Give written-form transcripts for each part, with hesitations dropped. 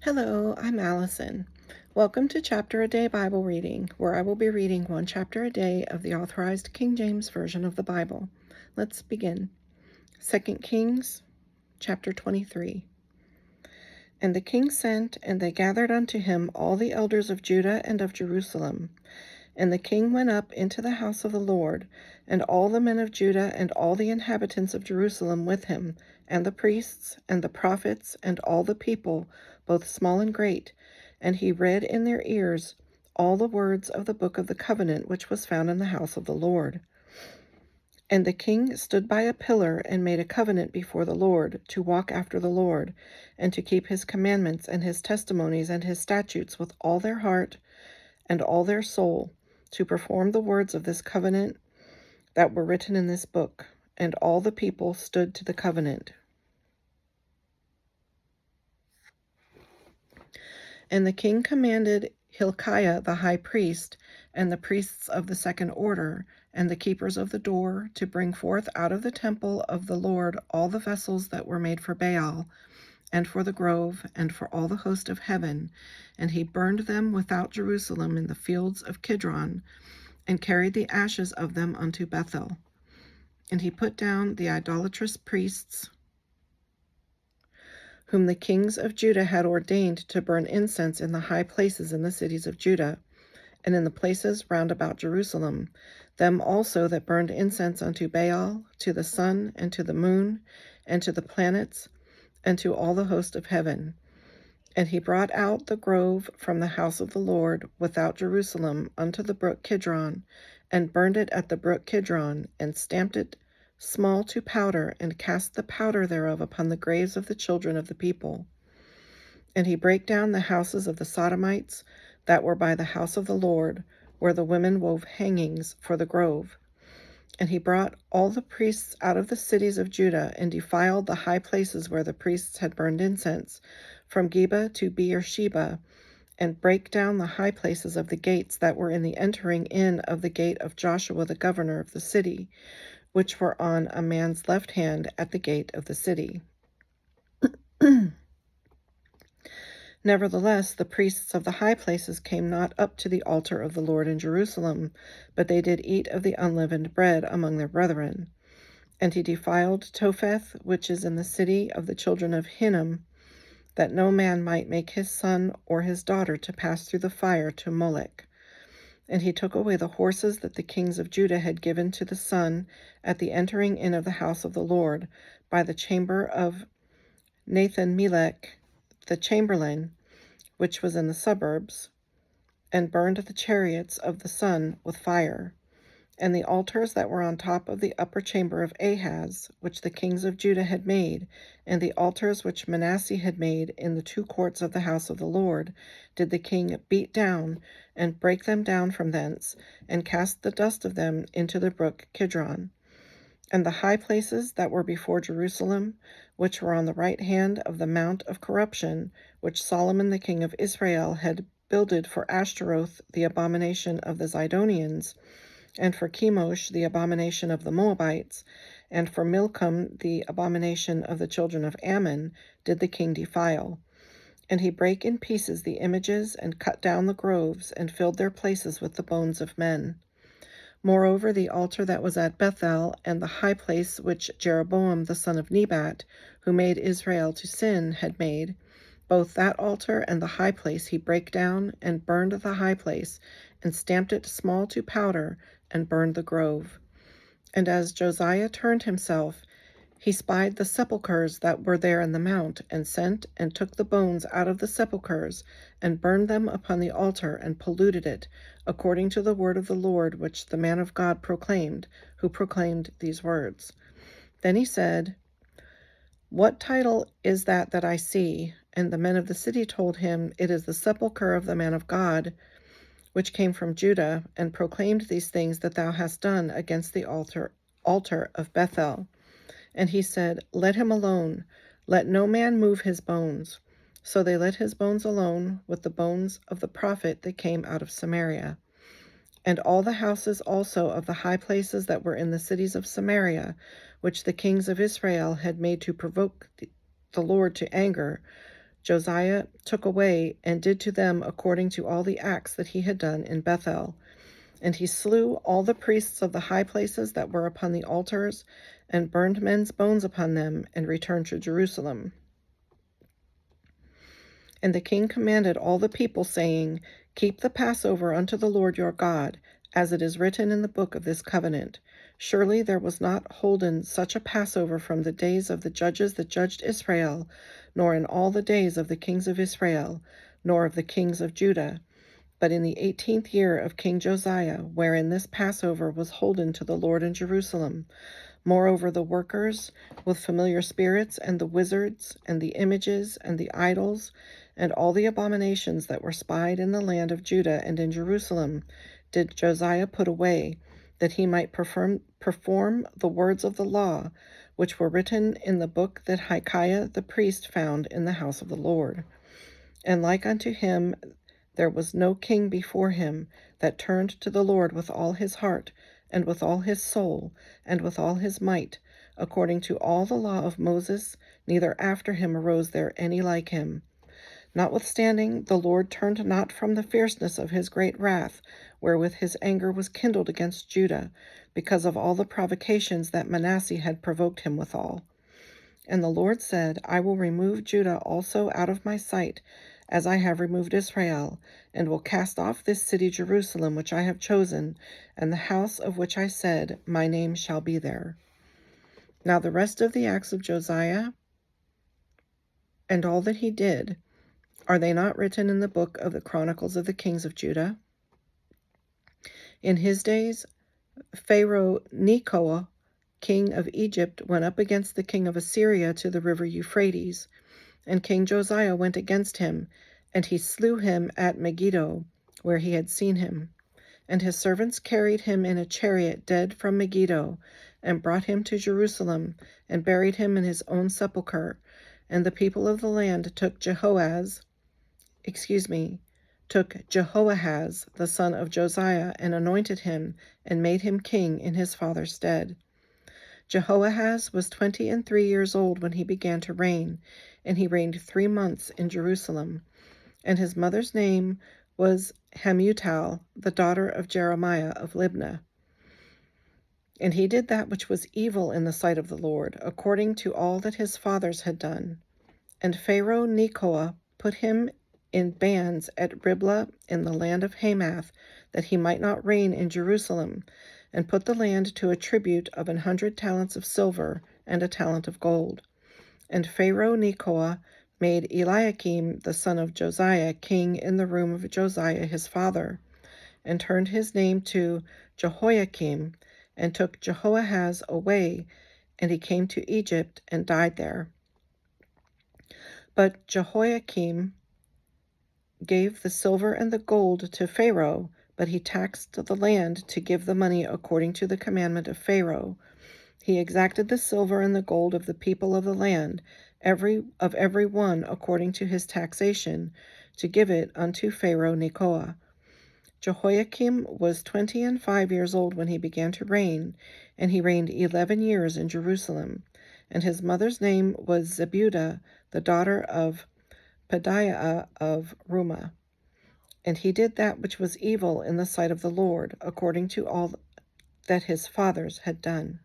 Hello, I'm Allison. Welcome to Chapter a Day Bible Reading, where I will be reading one chapter a day of the Authorized King James Version of the Bible. Let's begin. 2 Kings, chapter 23. And the king sent, and they gathered unto him all the elders of Judah and of Jerusalem. And the king went up into the house of the Lord, and all the men of Judah and all the inhabitants of Jerusalem with him, and the priests, and the prophets, and all the people, both small and great. And he read in their ears all the words of the book of the covenant which was found in the house of the Lord. And the king stood by a pillar and made a covenant before the Lord, to walk after the Lord, and to keep his commandments and his testimonies and his statutes with all their heart and all their soul, to perform the words of this covenant that were written in this book. And all the people stood to the covenant. And the king commanded Hilkiah the high priest, and the priests of the second order, and the keepers of the door, to bring forth out of the temple of the Lord all the vessels that were made for Baal, and for the grove, and for all the host of heaven. And he burned them without Jerusalem in the fields of Kidron, and carried the ashes of them unto Bethel. And he put down the idolatrous priests, whom the kings of Judah had ordained to burn incense in the high places in the cities of Judah, and in the places round about Jerusalem, them also that burned incense unto Baal, to the sun, and to the moon, and to the planets, and to all the host of heaven. And he brought out the grove from the house of the Lord without Jerusalem unto the brook Kidron, and burned it at the brook Kidron, and stamped it small to powder, and cast the powder thereof upon the graves of the children of the people. And he brake down the houses of the Sodomites that were by the house of the Lord, where the women wove hangings for the grove. And he brought all the priests out of the cities of Judah, and defiled the high places where the priests had burned incense, from Geba to Beersheba, and brake down the high places of the gates that were in the entering in of the gate of Joshua the governor of the city, which were on a man's left hand at the gate of the city. Nevertheless, the priests of the high places came not up to the altar of the Lord in Jerusalem, but they did eat of the unleavened bread among their brethren. And he defiled Topheth, which is in the city of the children of Hinnom, that no man might make his son or his daughter to pass through the fire to Molech. And he took away the horses that the kings of Judah had given to the sun at the entering in of the house of the Lord, by the chamber of Nathan-melech, the chamberlain, which was in the suburbs, and burned the chariots of the sun with fire. And the altars that were on top of the upper chamber of Ahaz, which the kings of Judah had made, and the altars which Manasseh had made in the two courts of the house of the Lord, did the king beat down, and break them down from thence, and cast the dust of them into the brook Kidron. And the high places that were before Jerusalem, which were on the right hand of the mount of corruption, which Solomon the king of Israel had builded for Ashtaroth, the abomination of the Zidonians, and for Chemosh, the abomination of the Moabites, and for Milcom, the abomination of the children of Ammon, did the king defile. And he brake in pieces the images, and cut down the groves, and filled their places with the bones of men. Moreover, the altar that was at Bethel, and the high place which Jeroboam the son of Nebat, who made Israel to sin, had made, both that altar and the high place he brake down, and burned the high place, and stamped it small to powder, and burned the grove. And as Josiah turned himself, he spied the sepulchres that were there in the mount, and sent and took the bones out of the sepulchres, and burned them upon the altar, and polluted it, according to the word of the Lord which the man of God proclaimed, who proclaimed these words. Then he said, What title is that I see? And the men of the city told him, It is the sepulchre of the man of God, which came from Judah, and proclaimed these things that thou hast done against the altar of Bethel. And he said, Let him alone, let no man move his bones. So they let his bones alone, with the bones of the prophet that came out of Samaria. And all the houses also of the high places that were in the cities of Samaria, which the kings of Israel had made to provoke the Lord to anger, Josiah took away and did to them according to all the acts that he had done in Bethel. And he slew all the priests of the high places that were upon the altars, and burned men's bones upon them, and returned to Jerusalem. And the king commanded all the people, saying, Keep the Passover unto the Lord your God, as it is written in the book of this covenant. Surely there was not holden such a Passover from the days of the judges that judged Israel, nor in all the days of the kings of Israel, nor of the kings of Judah. But in the 18th year of King Josiah, wherein this Passover was holden to the Lord in Jerusalem. Moreover, the workers with familiar spirits, and the wizards, and the images, and the idols, and all the abominations that were spied in the land of Judah and in Jerusalem, did Josiah put away, that he might perform the words of the law, which were written in the book that Hilkiah the priest found in the house of the Lord. And like unto him there was no king before him that turned to the Lord with all his heart, and with all his soul, and with all his might, according to all the law of Moses, neither after him arose there any like him. Notwithstanding, the Lord turned not from the fierceness of his great wrath, wherewith his anger was kindled against Judah, because of all the provocations that Manasseh had provoked him withal. And the Lord said, I will remove Judah also out of my sight, as I have removed Israel, and will cast off this city Jerusalem which I have chosen, and the house of which I said, My name shall be there. Now the rest of the acts of Josiah, and all that he did, are they not written in the book of the Chronicles of the kings of Judah? In his days, Pharaoh Nechoah, king of Egypt, went up against the king of Assyria to the river Euphrates, and King Josiah went against him, and he slew him at Megiddo, where he had seen him. And his servants carried him in a chariot dead from Megiddo, and brought him to Jerusalem, and buried him in his own sepulchre. And the people of the land took Jehoahaz, the son of Josiah, and anointed him, and made him king in his father's stead. Jehoahaz was 23 years old when he began to reign, and he reigned 3 months in Jerusalem. And his mother's name was Hamutal, the daughter of Jeremiah of Libnah. And he did that which was evil in the sight of the Lord, according to all that his fathers had done. And Pharaoh Nechoah put him in bands at Riblah in the land of Hamath, that he might not reign in Jerusalem, and put the land to a tribute of 100 talents of silver and a talent of gold. And Pharaoh Nechoah made Eliakim the son of Josiah king in the room of Josiah his father, and turned his name to Jehoiakim, and took Jehoahaz away, and he came to Egypt and died there. But Jehoiakim gave the silver and the gold to Pharaoh, but he taxed the land to give the money according to the commandment of Pharaoh. He exacted the silver and the gold of the people of the land, every one according to his taxation, to give it unto Pharaoh Nechoah. Jehoiakim was 25 years old when he began to reign, and he reigned 11 years in Jerusalem. And his mother's name was Zebudah, the daughter of Pedaiah of Rumah. And he did that which was evil in the sight of the Lord, according to all that his fathers had done.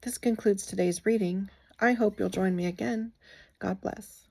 This concludes today's reading. I hope you'll join me again. God bless.